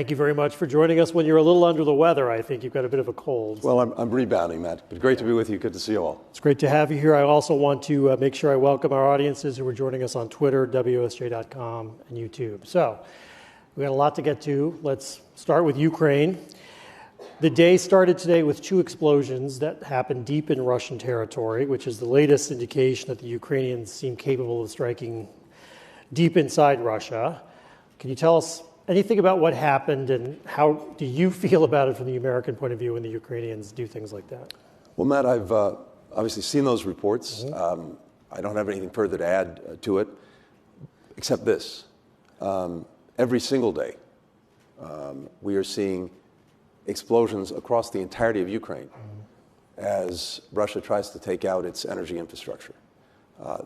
Thank you very much for joining us when you're a little under the weather. I think you've got a bit of a cold. Well, I'm rebounding, Matt, but great to be with you. Good to see you all. It's great to have you here. I also want to make sure I welcome our audiences who are joining us on Twitter, WSJ.com, and YouTube. So we got a lot to get to. Let's start with Ukraine. The day started today with two explosions that happened deep in Russian territory, which is the latest indication that the Ukrainians seem capable of striking deep inside Russia. Can you tell us anything about what happened, and how do you feel about it from the American point of view when the Ukrainians do things like that? Well, Matt, I've obviously seen those reports. Mm-hmm. I don't have anything further to add to it, except this. Every single day, we are seeing explosions across the entirety of Ukraine as Russia tries to take out its energy infrastructure.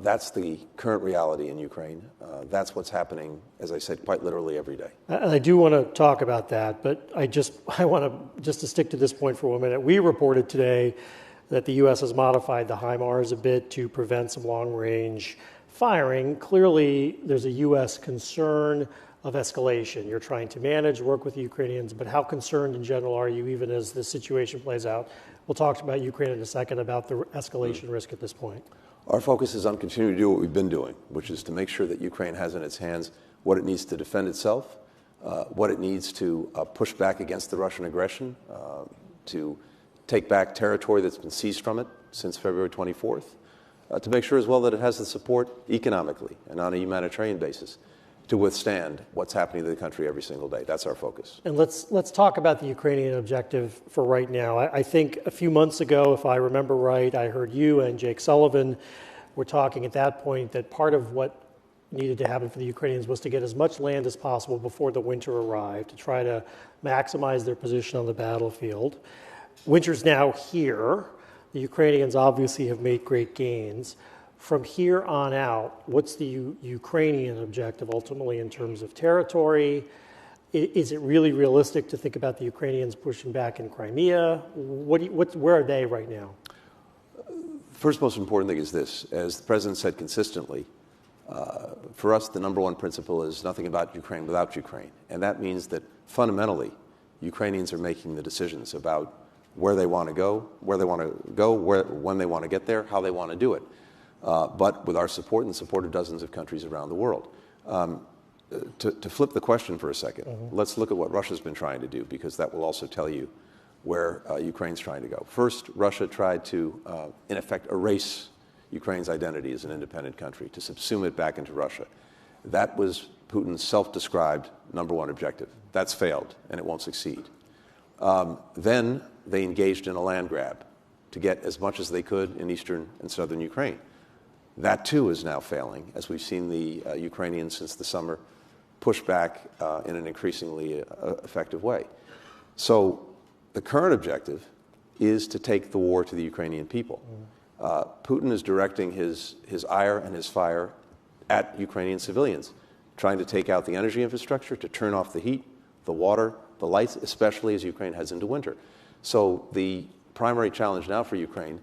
That's the current reality in Ukraine. That's what's happening, as I said, quite literally every day. And I do want to talk about that, but I want to stick to this point for 1 minute. We reported today that the U.S. has modified the HIMARS a bit to prevent some long-range firing. Clearly, there's a U.S. concern of escalation. You're trying to manage, work with the Ukrainians, but how concerned in general are you, even as this situation plays out? We'll talk about Ukraine in a second, about the escalation risk at this point. Our focus is on continuing to do what we've been doing, which is to make sure that Ukraine has in its hands what it needs to defend itself, what it needs to push back against the Russian aggression, to take back territory that's been seized from it since February 24th, to make sure as well that it has the support economically and on a humanitarian basis to withstand what's happening to the country every single day. That's our focus. And let's talk about the Ukrainian objective for right now. I think a few months ago, if I remember right, I heard you and Jake Sullivan were talking at that point that part of what needed to happen for the Ukrainians was to get as much land as possible before the winter arrived, to try to maximize their position on the battlefield. Winter's now here. The Ukrainians obviously have made great gains. From here on out, what's the Ukrainian objective ultimately in terms of territory? Is it really realistic to think about the Ukrainians pushing back in Crimea? Where are they right now? First most important thing is this. As the President said consistently, for us the number one principle is nothing about Ukraine without Ukraine. And that means that fundamentally, Ukrainians are making the decisions about where they want to go, when they want to get there, how they want to do it. But with our support and the support of dozens of countries around the world. To flip the question for a second, let's look at what Russia's been trying to do, because that will also tell you where Ukraine's trying to go. First, Russia tried to, in effect, erase Ukraine's identity as an independent country, to subsume it back into Russia. That was Putin's self-described number one objective. That's failed, and it won't succeed. Then they engaged in a land grab to get as much as they could in eastern and southern Ukraine. That, too, is now failing, as we've seen the Ukrainians since the summer push back in an increasingly effective way. So the current objective is to take the war to the Ukrainian people. Putin is directing his ire and his fire at Ukrainian civilians, trying to take out the energy infrastructure, to turn off the heat, the water, the lights, especially as Ukraine heads into winter. So the primary challenge now for Ukraine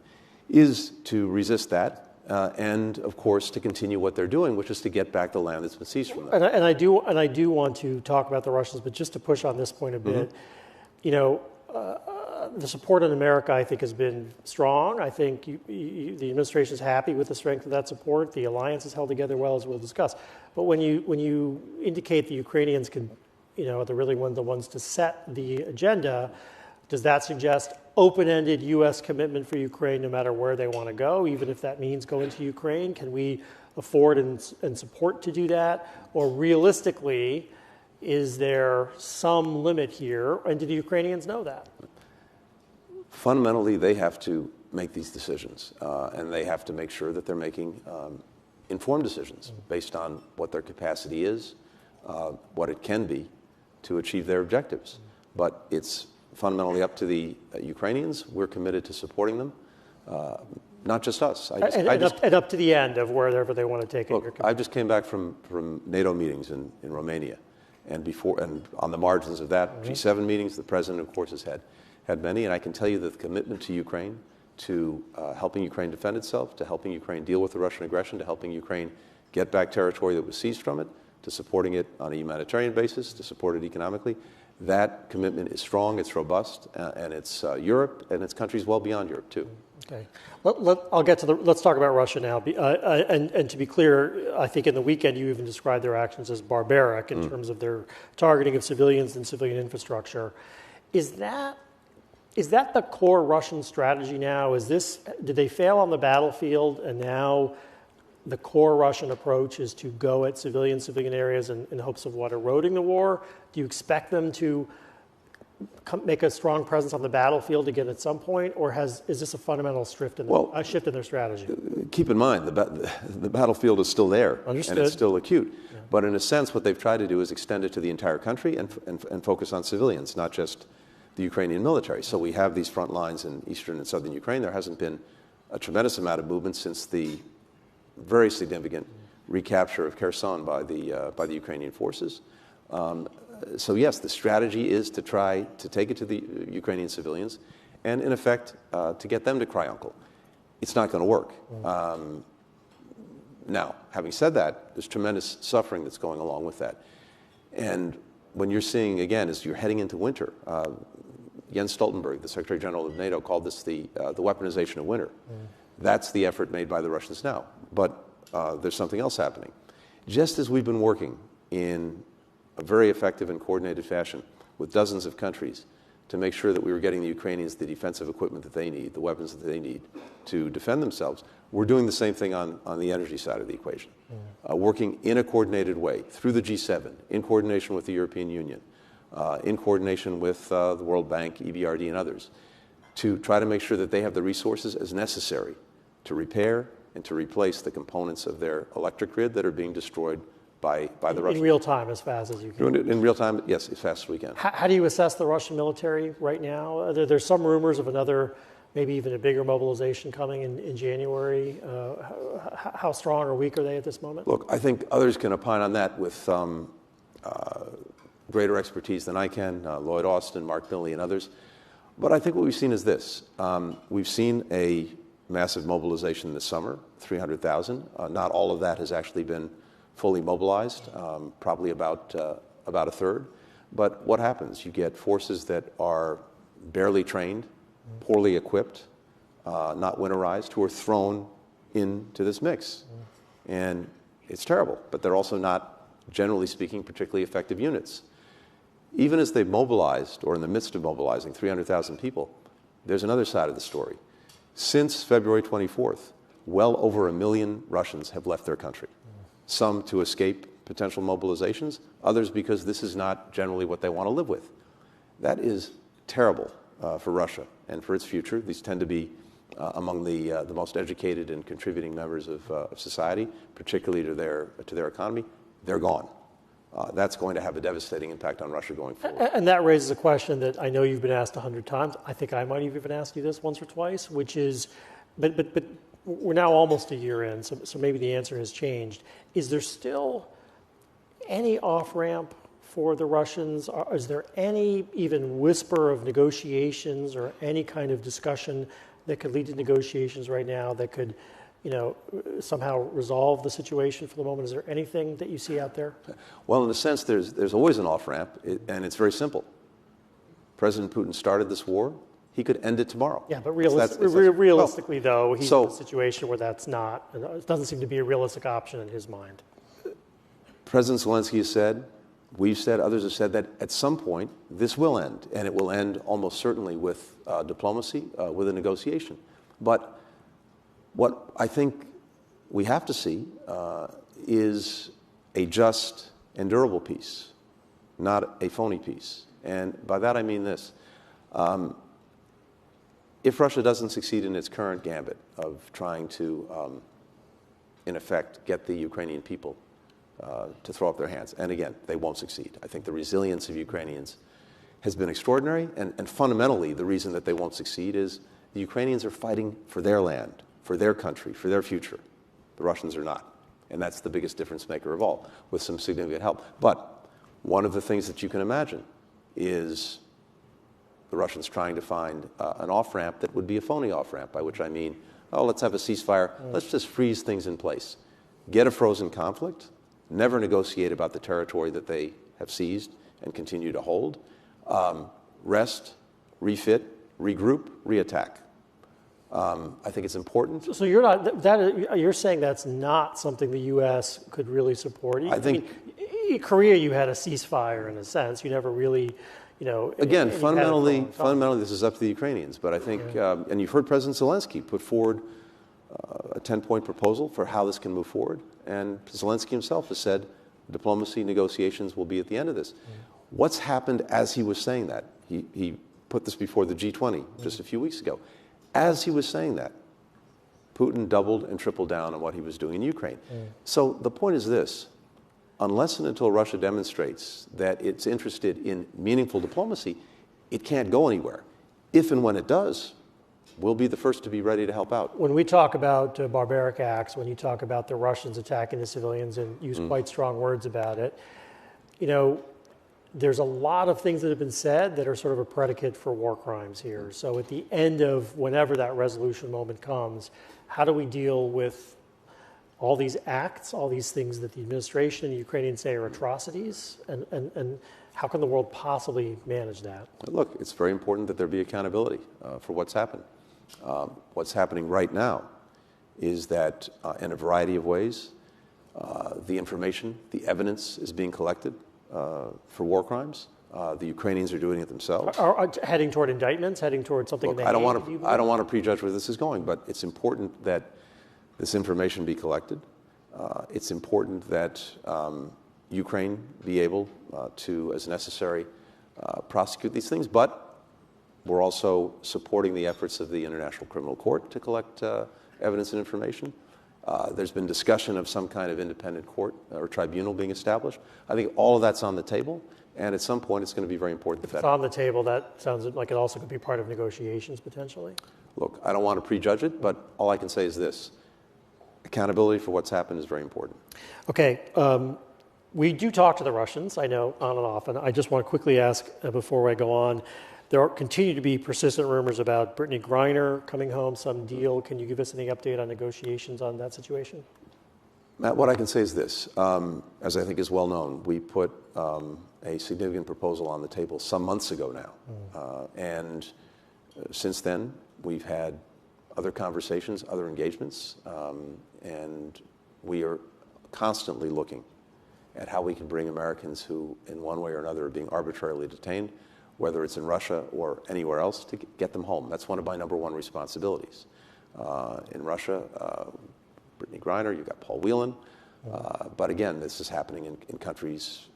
is to resist that, and of course to continue what they're doing, which is to get back the land that's been seized from them. And I do want to talk about the Russians, but just to push on this point a bit, you know, the support in America, I think, has been strong. I think the administration is happy with the strength of that support. The alliance is held together well, as we'll discuss. But when you indicate the Ukrainians can, you know, they're really the ones to set the agenda, does that suggest open-ended U.S. commitment for Ukraine no matter where they want to go, even if that means going to Ukraine? Can we afford and support to do that? Or realistically, is there some limit here? And do the Ukrainians know that? Fundamentally, they have to make these decisions, and they have to make sure that they're making informed decisions based on what their capacity is, what it can be to achieve their objectives. But it's fundamentally up to the Ukrainians. We're committed to supporting them, not just us. And up to the end of wherever they want to take it. Look, I just came back from NATO meetings in Romania, and on the margins of that, G7 meetings, the President, of course, has had many, and I can tell you that the commitment to Ukraine, to helping Ukraine defend itself, to helping Ukraine deal with the Russian aggression, to helping Ukraine get back territory that was seized from it, to supporting it on a humanitarian basis, to support it economically, That commitment is strong, it's robust, and it's Europe, and it's countries well beyond Europe, too. Okay. Let's talk about Russia now. And to be clear, I think in the weekend you even described their actions as barbaric in terms of their targeting of civilians and civilian infrastructure. Is that the core Russian strategy now? Did they fail on the battlefield, and now the core Russian approach is to go at civilian areas in hopes of eroding the war? Do you expect them to make a strong presence on the battlefield again at some point, or is this a fundamental shift in their strategy? Keep in mind, the battlefield is still there. Understood. And it's still acute. Yeah. But in a sense, what they've tried to do is extend it to the entire country and focus on civilians, not just the Ukrainian military. So we have these front lines in eastern and southern Ukraine. There hasn't been a tremendous amount of movement since the very significant recapture of Kherson by the Ukrainian forces. So yes, the strategy is to try to take it to the Ukrainian civilians and, in effect, to get them to cry uncle. It's not going to work. Now, having said that, there's tremendous suffering that's going along with that. And when you're seeing, again, as you're heading into winter, Jens Stoltenberg, the Secretary General of NATO, called this the weaponization of winter. That's the effort made by the Russians now. But there's something else happening. Just as we've been working in a very effective and coordinated fashion with dozens of countries to make sure that we were getting the Ukrainians the defensive equipment that they need, the weapons that they need to defend themselves, we're doing the same thing on the energy side of the equation. Working in a coordinated way through the G7, in coordination with the European Union, in coordination with the World Bank, EBRD, and others, to try to make sure that they have the resources as necessary to repair and to replace the components of their electric grid that are being destroyed by the Russians. In real time, as fast as you can. In real time, yes, as fast as we can. How do you assess the Russian military right now? There's some rumors of another, maybe even a bigger mobilization coming in January. How strong or weak are they at this moment? Look, I think others can opine on that with greater expertise than I can, Lloyd Austin, Mark Milley, and others. But I think what we've seen is this. We've seen a massive mobilization this summer, 300,000. Not all of that has actually been fully mobilized, probably about a third. But what happens? You get forces that are barely trained, poorly equipped, not winterized, who are thrown into this mix. And it's terrible, but they're also not, generally speaking, particularly effective units. Even as they've mobilized, or in the midst of mobilizing 300,000 people, there's another side of the story. Since February 24th, well over 1 million Russians have left their country. Some to escape potential mobilizations, others because this is not generally what they want to live with. That is terrible for Russia and for its future. These tend to be among the most educated and contributing members of society, particularly to their economy. They're gone. That's going to have a devastating impact on Russia going forward. And that raises a question that I know you've been asked 100 times. I think I might have even asked you this once or twice, which is, but we're now almost a year in, so maybe the answer has changed. Is there still any off-ramp for the Russians? Is there any even whisper of negotiations or any kind of discussion that could lead to negotiations right now that could, somehow resolve the situation for the moment? Is there anything that you see out there? Well, in a sense, there's always an off-ramp, and it's very simple. President Putin started this war. He could end it tomorrow. Yeah, but realistically, though, he's in a situation where that's not, it doesn't seem to be a realistic option in his mind. President Zelensky has said, we've said, others have said that at some point this will end, and it will end almost certainly with diplomacy, with a negotiation. But what I think we have to see is a just and durable peace, not a phony peace. And by that I mean this. If Russia doesn't succeed in its current gambit of trying to, in effect, get the Ukrainian people to throw up their hands, and again, they won't succeed. I think the resilience of Ukrainians has been extraordinary, and fundamentally the reason that they won't succeed is the Ukrainians are fighting for their land, for their country, for their future. The Russians are not. And that's the biggest difference maker of all, with some significant help. But one of the things that you can imagine is the Russians trying to find an off-ramp that would be a phony off-ramp, by which I mean, let's have a ceasefire, let's just freeze things in place. Get a frozen conflict, never negotiate about the territory that they have seized and continue to hold, Rest, refit, regroup, reattack. I think it's important. So you're not you're saying that's not something the U.S. could really support. I think in Korea you had a ceasefire in a sense. You never really, Again, fundamentally, this is up to the Ukrainians. But I think, and you've heard President Zelensky put forward a 10-point proposal for how this can move forward. And Zelensky himself has said diplomacy negotiations will be at the end of this. What's happened as he was saying that? He put this before the G20 just a few weeks ago. As he was saying that, Putin doubled and tripled down on what he was doing in Ukraine. So the point is this. Unless and until Russia demonstrates that it's interested in meaningful diplomacy, it can't go anywhere. If and when it does, we'll be the first to be ready to help out. When we talk about barbaric acts, when you talk about the Russians attacking the civilians and use quite strong words about it, there's a lot of things that have been said that are sort of a predicate for war crimes here. So at the end of whenever that resolution moment comes, how do we deal with all these acts, all these things that the administration and the Ukrainians say are atrocities, and how can the world possibly manage that? Look, it's very important that there be accountability for what's happened. What's happening right now is that in a variety of ways, the information, the evidence is being collected for war crimes. The Ukrainians are doing it themselves. Are heading toward indictments, heading toward something. Look, I don't want to prejudge where this is going, but it's important that this information be collected. It's important that Ukraine be able to, as necessary, prosecute these things. But we're also supporting the efforts of the International Criminal Court to collect evidence and information. There's been discussion of some kind of independent court or tribunal being established. I think all of that's on the table. And at some point, it's going to be very important. If it's on the table, that sounds like it also could be part of negotiations potentially. Look, I don't want to prejudge it, but all I can say is this. Accountability for what's happened is very important. Okay. We do talk to the Russians, I know, on and off. And I just want to quickly ask before I go on, there continue to be persistent rumors about Brittany Griner coming home, some deal. Can you give us any update on negotiations on that situation? Matt, what I can say is this. As I think is well known, we put a significant proposal on the table some months ago now. And since then, we've had other conversations, other engagements, and we are constantly looking at how we can bring Americans who, in one way or another, are being arbitrarily detained, whether it's in Russia or anywhere else, to get them home. That's one of my number one responsibilities. In Russia, Brittany Griner, you've got Paul Whelan, but again, this is happening in countries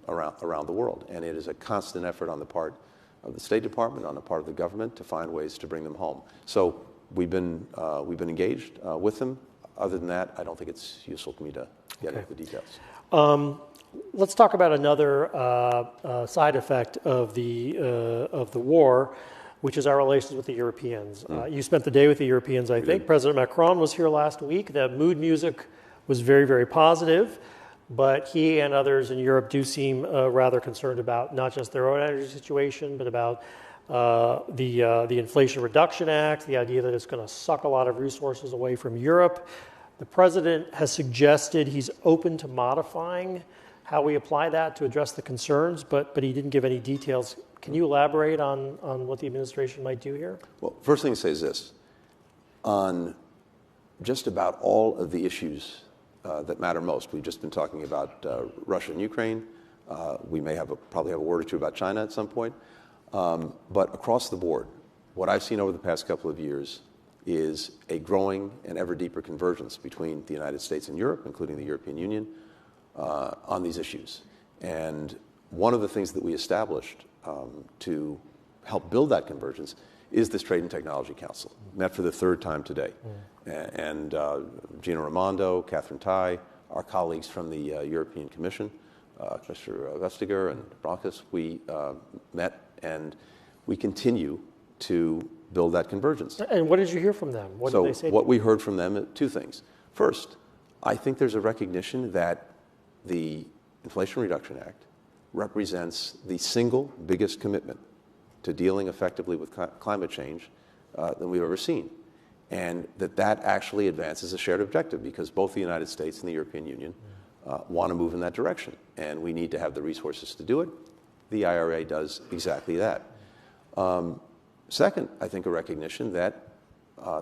around the world, and it is a constant effort on the part of the State Department, on the part of the government, to find ways to bring them home. So we've been engaged with them. Other than that, I don't think it's useful for me to get into the details. Let's talk about another side effect of the war, which is our relations with the Europeans. You spent the day with the Europeans, I think. President Macron was here last week. The mood music was very, very positive, but he and others in Europe do seem rather concerned about not just their own energy situation, but about the Inflation Reduction Act, the idea that it's going to suck a lot of resources away from Europe. The president has suggested he's open to modifying how we apply that to address the concerns, but he didn't give any details. Can you elaborate on what the administration might do here? Well, first thing to say is this. On just about all of the issues that matter most, we've just been talking about Russia and Ukraine. We may probably have a word or two about China at some point. But across the board, what I've seen over the past couple of years is a growing and ever deeper convergence between the United States and Europe, including the European Union, on these issues. And one of the things that we established to help build that convergence is this Trade and Technology Council, met for the third time today. And Gina Raimondo, Catherine Tai, our colleagues from the European Commission, Commissioner Vestager and Bronkis, we met and we continue to build that convergence. And what did you hear from them? What did they say? What we heard from them, two things. First, I think there's a recognition that the Inflation Reduction Act represents the single biggest commitment to dealing effectively with climate change than we've ever seen. And that actually advances a shared objective because both the United States and the European Union want to move in that direction. And we need to have the resources to do it. the IRA does exactly that. Second, I think a recognition that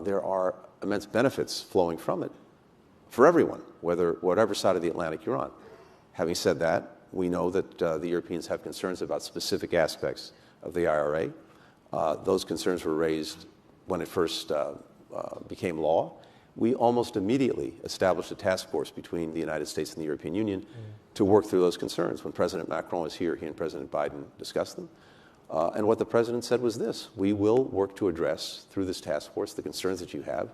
there are immense benefits flowing from it for everyone, whatever side of the Atlantic you're on. Having said that, we know that the Europeans have concerns about specific aspects of the IRA. Those concerns were raised when it first became law. We almost immediately established a task force between the United States and the European Union to work through those concerns. When President Macron was here, he and President Biden discussed them. And what the president said was this: we will work to address, through this task force, the concerns that you have,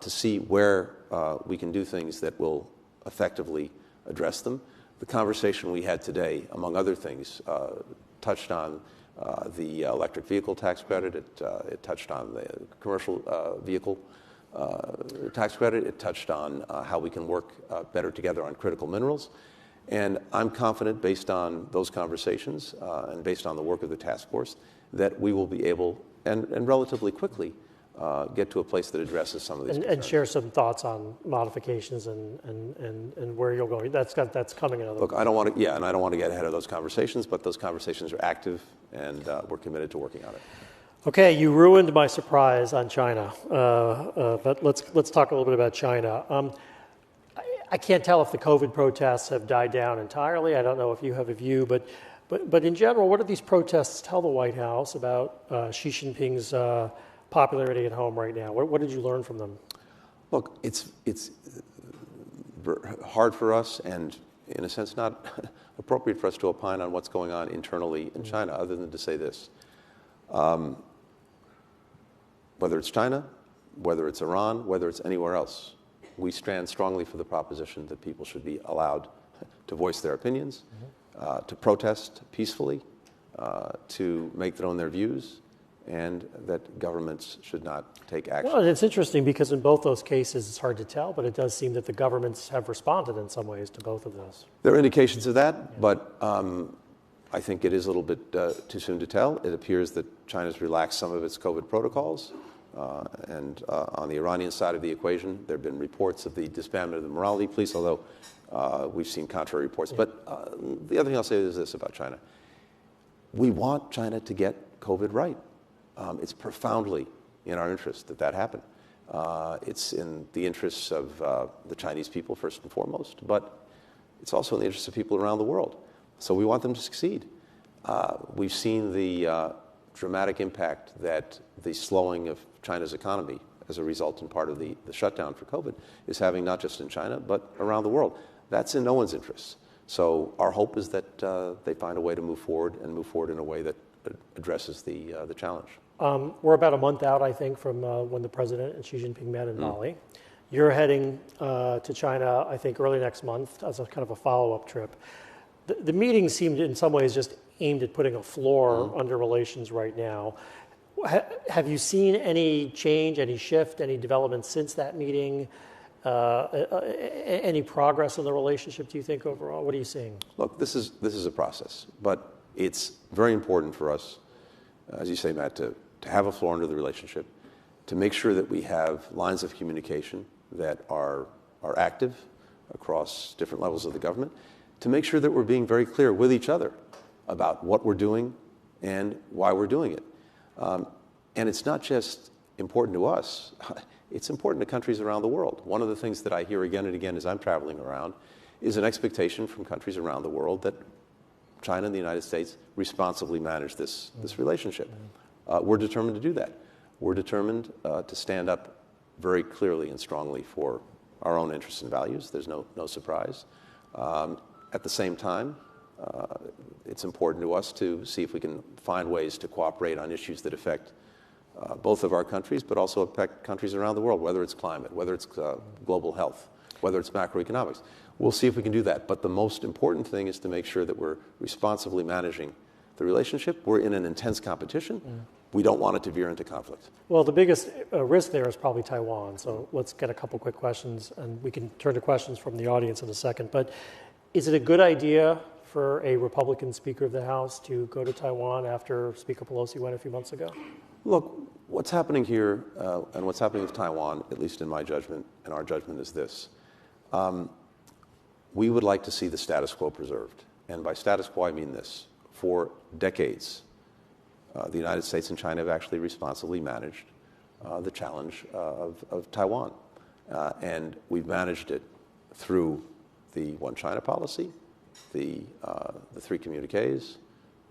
to see where we can do things that will effectively address them. The conversation we had today, among other things, touched on the electric vehicle tax credit. It touched on the commercial vehicle tax credit. It touched on how we can work better together on critical minerals. And I'm confident, based on those conversations and based on the work of the task force, that we will be able, and relatively quickly, get to a place that addresses some of these concerns. And share some thoughts on modifications and where you'll go. That's coming in. Look, I don't want to, and I don't want to get ahead of those conversations, but those conversations are active, and we're committed to working on it. Okay, you ruined my surprise on China, but let's talk a little bit about China. I can't tell if the COVID protests have died down entirely. I don't know if you have a view, but in general, what do these protests tell the White House about Xi Jinping's popularity at home right now? What did you learn from them? Look, it's hard for us, and in a sense not appropriate for us to opine on what's going on internally in China, other than to say this. Whether it's China, whether it's Iran, whether it's anywhere else, we stand strongly for the proposition that people should be allowed to voice their opinions, to protest peacefully, to make known their views, and that governments should not take action. Well, and it's interesting because in both those cases, it's hard to tell, but it does seem that the governments have responded in some ways to both of those. There are indications of that, but I think it is a little bit too soon to tell. It appears that China's relaxed some of its COVID protocols. And on the Iranian side of the equation, there have been reports of the disbandment of the morality police, although we've seen contrary reports. But the other thing I'll say is this about China. We want China to get COVID right. It's profoundly in our interest that that happen. It's in the interests of the Chinese people, first and foremost, but it's also in the interests of people around the world. So we want them to succeed. We've seen the dramatic impact that the slowing of China's economy as a result in part of the shutdown for COVID is having, not just in China, but around the world. That's in no one's interest. So our hope is that they find a way to move forward in a way that addresses the challenge. We're about a month out, I think, from when the president and Xi Jinping met in Bali. You're heading to China, I think, early next month as a kind of a follow-up trip. The meeting seemed in some ways just aimed at putting a floor under relations right now. Have you seen any change, any shift, any development since that meeting? Any progress in the relationship, do you think, overall? What are you seeing? Look, this is a process, but it's very important for us, as you say, Matt, to have a floor under the relationship, to make sure that we have lines of communication that are active across different levels of the government, to make sure that we're being very clear with each other about what we're doing and why we're doing it. And it's not just important to us, it's important to countries around the world. One of the things that I hear again and again as I'm traveling around is an expectation from countries around the world that China and the United States responsibly manage this relationship. We're determined to do that. We're determined to stand up very clearly and strongly for our own interests and values. There's no surprise. At the same time, it's important to us to see if we can find ways to cooperate on issues that affect both of our countries, but also affect countries around the world, whether it's climate, whether it's global health, whether it's macroeconomics. We'll see if we can do that. But the most important thing is to make sure that we're responsibly managing the relationship. We're in an intense competition. We don't want it to veer into conflict. Well, the biggest risk there is probably Taiwan. So let's get a couple quick questions, and we can turn to questions from the audience in a second. But is it a good idea for a Republican Speaker of the House to go to Taiwan after Speaker Pelosi went a few months ago? Look, what's happening here and what's happening with Taiwan, at least in my judgment and our judgment, is this. We would like to see the status quo preserved. And by status quo, I mean this. for decades, the United States and China have actually responsibly managed the challenge of Taiwan. And we've managed it through the One China policy, the 3 communiques,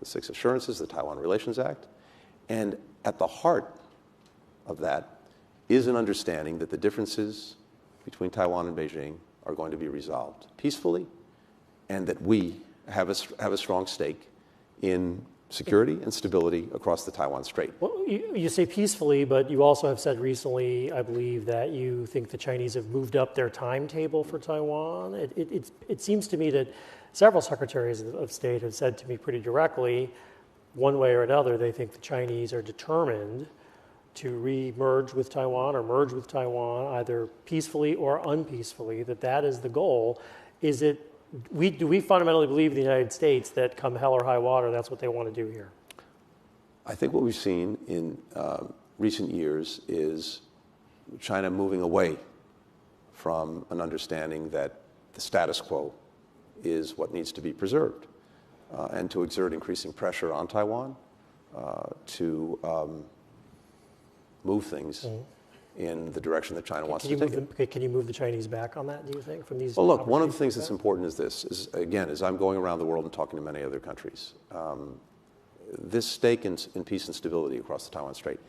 the 6 assurances, the Taiwan Relations Act. And at the heart of that is an understanding that the differences between Taiwan and Beijing are going to be resolved peacefully, and that we have a strong stake in security and stability across the Taiwan Strait. Well, you say peacefully, but you also have said recently, I believe, that you think the Chinese have moved up their timetable for Taiwan. It seems to me that several secretaries of state have said to me pretty directly, one way or another, they think the Chinese are determined to re-merge with Taiwan or merge with Taiwan, either peacefully or unpeacefully, that is the goal. Do we fundamentally believe in the United States that come hell or high water, that's what they want to do here? I think what we've seen in recent years is China moving away from an understanding that the status quo is what needs to be preserved, and to exert increasing pressure on Taiwan to move things in the direction that China wants to take. Can you move the Chinese back on that, do you think, from these? Well, look, one of the things that's important is this, as I'm going around the world and talking to many other countries, this stake in peace and stability across the Taiwan Strait,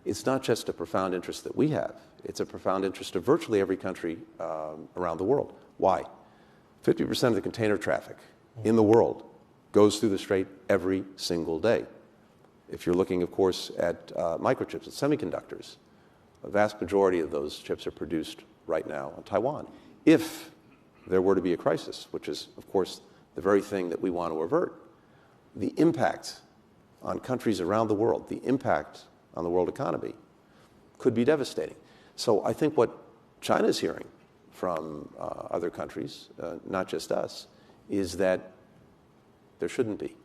it's not just a profound interest that we have, it's a profound interest of virtually every country around the world. Why? 50% of the container traffic in the world goes through the Strait every single day. If you're looking, of course, at microchips and semiconductors, a vast majority of those chips are produced right now in Taiwan. If there were to be a crisis, which is, of course, the very thing that we want to avert, the impact on countries around the world, the impact on the world economy could be devastating. So I think what China's hearing from other countries, not just us, is that there shouldn't be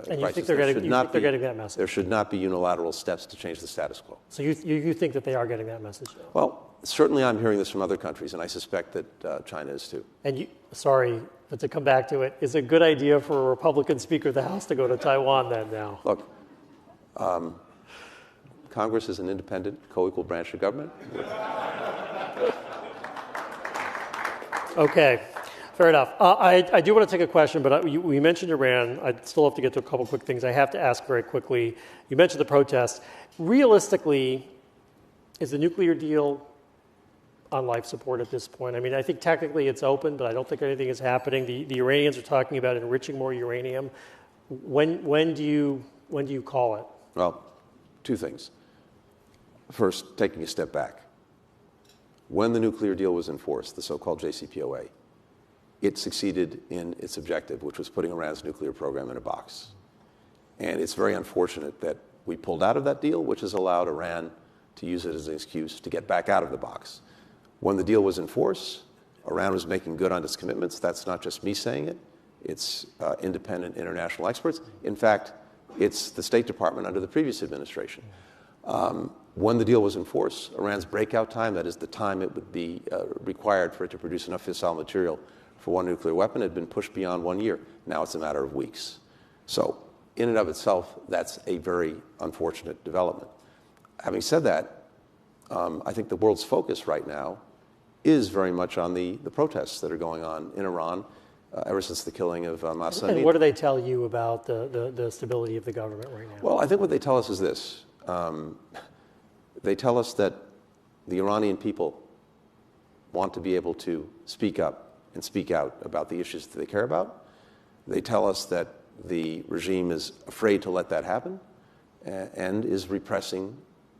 and you think they're getting that message? There should not be unilateral steps to change the status quo. So you think that they are getting that message? Well, certainly I'm hearing this from other countries, and I suspect that China is too. And sorry, but to come back to it, is it a good idea for a Republican Speaker of the House to go to Taiwan then now? Look, Congress is an independent, co-equal branch of government. Okay. Fair enough. I do want to take a question, but we mentioned Iran. I still have to get to a couple quick things. I have to ask very quickly. You mentioned the protests. Realistically, is the nuclear deal on life support at this point? I mean, I think technically it's open, but I don't think anything is happening. The Iranians are talking about enriching more uranium. When do you call it? Well, 2 things. First, taking a step back. When the nuclear deal was enforced, the so-called JCPOA, it succeeded in its objective, which was putting Iran's nuclear program in a box. And it's very unfortunate that we pulled out of that deal, which has allowed Iran to use it as an excuse to get back out of the box. When the deal was in force, Iran was making good on its commitments. That's not just me saying it. It's independent international experts. In fact, it's the State Department under the previous administration. When the deal was in force, Iran's breakout time, that is the time it would be required for it to produce enough fissile material for one nuclear weapon, had been pushed beyond 1 year. Now it's a matter of weeks. So in and of itself, that's a very unfortunate development. Having said that, I think the world's focus right now is very much on the protests that are going on in Iran ever since the killing of Mahsa Amini. And what do they tell you about the stability of the government right now? Well, I think what they tell us is this. They tell us that the Iranian people want to be able to speak up and speak out about the issues that they care about. They tell us that the regime is afraid to let that happen and is repressing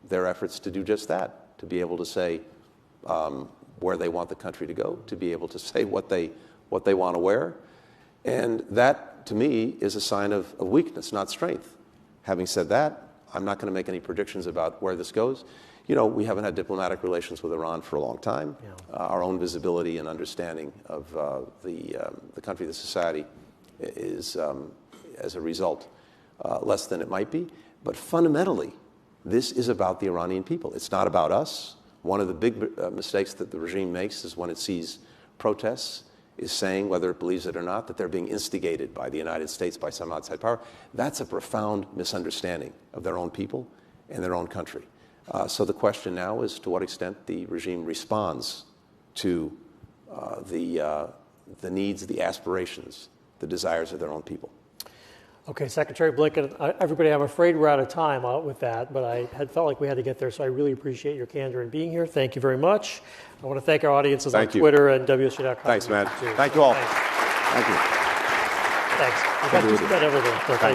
their efforts to do just that, to be able to say where they want the country to go, to be able to say what they want to wear. And that, to me, is a sign of weakness, not strength. Having said that, I'm not going to make any predictions about where this goes. You know, we haven't had diplomatic relations with Iran for a long time. Yeah. Our own visibility and understanding of the country, the society, is, as a result, less than it might be. But fundamentally, this is about the Iranian people. It's not about us. One of the big mistakes that the regime makes is when it sees protests is saying, whether it believes it or not, that they're being instigated by the United States, by some outside power. That's a profound misunderstanding of their own people and their own country. So the question now is to what extent the regime responds to the needs, the aspirations, the desires of their own people. Okay, Secretary Blinken, everybody, I'm afraid we're out of time with that, but I had felt like we had to get there, so I really appreciate your candor in being here. Thank you very much. I want to thank our audiences on Twitter and WSJ.com. Thanks, man. Thank you all. Thanks. Thank you. Thanks. We've got just about everything. So thank you.